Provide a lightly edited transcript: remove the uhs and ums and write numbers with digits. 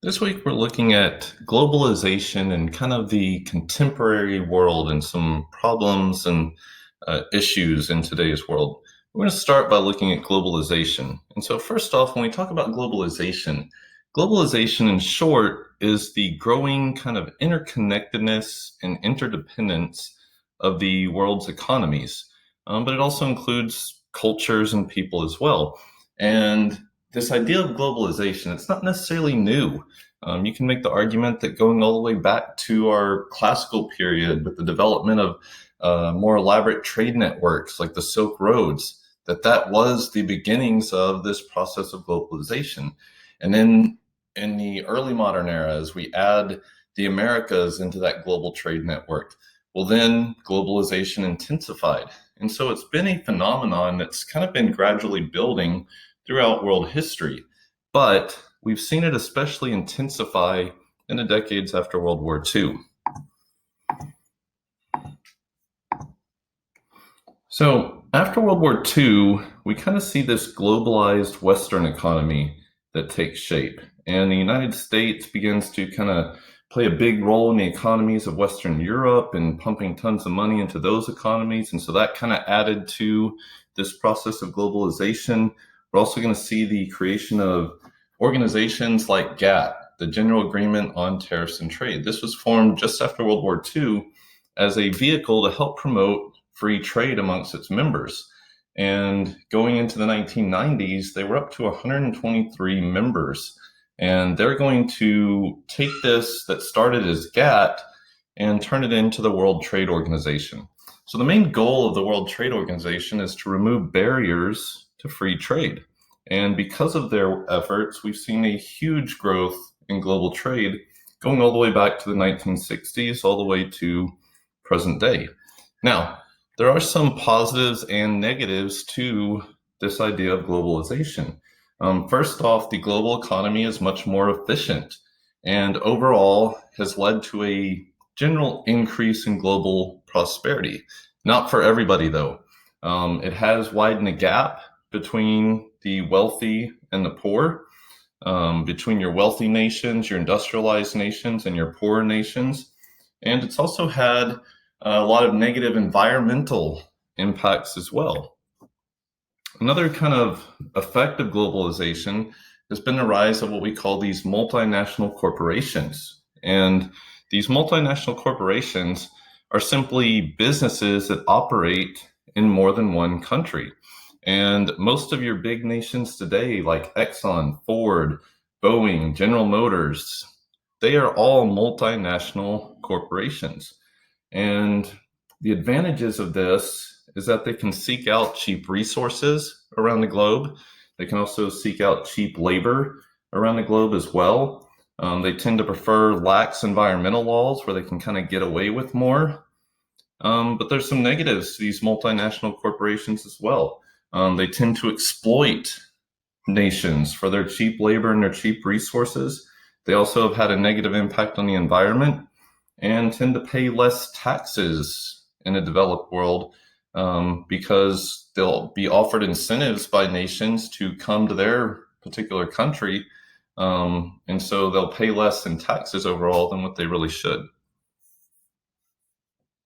This week, we're looking at globalization and kind of the contemporary world and some problems and issues in today's world. We're going to start by looking at globalization. And so, first off, when we talk about globalization, globalization in short is the growing kind of interconnectedness and interdependence of the world's economies. But it also includes cultures and people as well. And this idea of globalization, it's not necessarily new. You can make the argument that going all the way back to our classical period with the development of more elaborate trade networks like the Silk Roads, that was the beginnings of this process of globalization. And then in the early modern era, as we add the Americas into that global trade network, well, then globalization intensified. And so it's been a phenomenon that's kind of been gradually building throughout world history. But we've seen it especially intensify in the decades after World War II. So after World War II, we kind of see this globalized Western economy that takes shape. And the United States begins to kind of play a big role in the economies of Western Europe and pumping tons of money into those economies. And so that kind of added to this process of globalization. We're also going to see the creation of organizations like GATT, the General Agreement on Tariffs and Trade. This was formed just after World War II as a vehicle to help promote free trade amongst its members. And going into the 1990s, they were up to 123 members. And they're going to take this that started as GATT and turn it into the World Trade Organization. So the main goal of the World Trade Organization is to remove barriers to free trade. And because of their efforts, we've seen a huge growth in global trade going all the way back to the 1960s, all the way to present day. Now, there are some positives and negatives to this idea of globalization. First off, the global economy is much more efficient and overall has led to a general increase in global prosperity. Not for everybody, though. It has widened the gap between the wealthy and the poor, between your wealthy nations, your industrialized nations, and your poorer nations. And it's also had a lot of negative environmental impacts as well. Another kind of effect of globalization has been the rise of what we call these multinational corporations. And these multinational corporations are simply businesses that operate in more than one country. And most of your big nations today, like Exxon, Ford, Boeing, General Motors, they are all multinational corporations. And the advantages of this is that they can seek out cheap resources around the globe. They can also seek out cheap labor around the globe as well. They tend to prefer lax environmental laws where they can kind of get away with more. But there's some negatives to these multinational corporations as well. They tend to exploit nations for their cheap labor and their cheap resources. They also have had a negative impact on the environment and tend to pay less taxes in a developed world because they'll be offered incentives by nations to come to their particular country. And so they'll pay less in taxes overall than what they really should.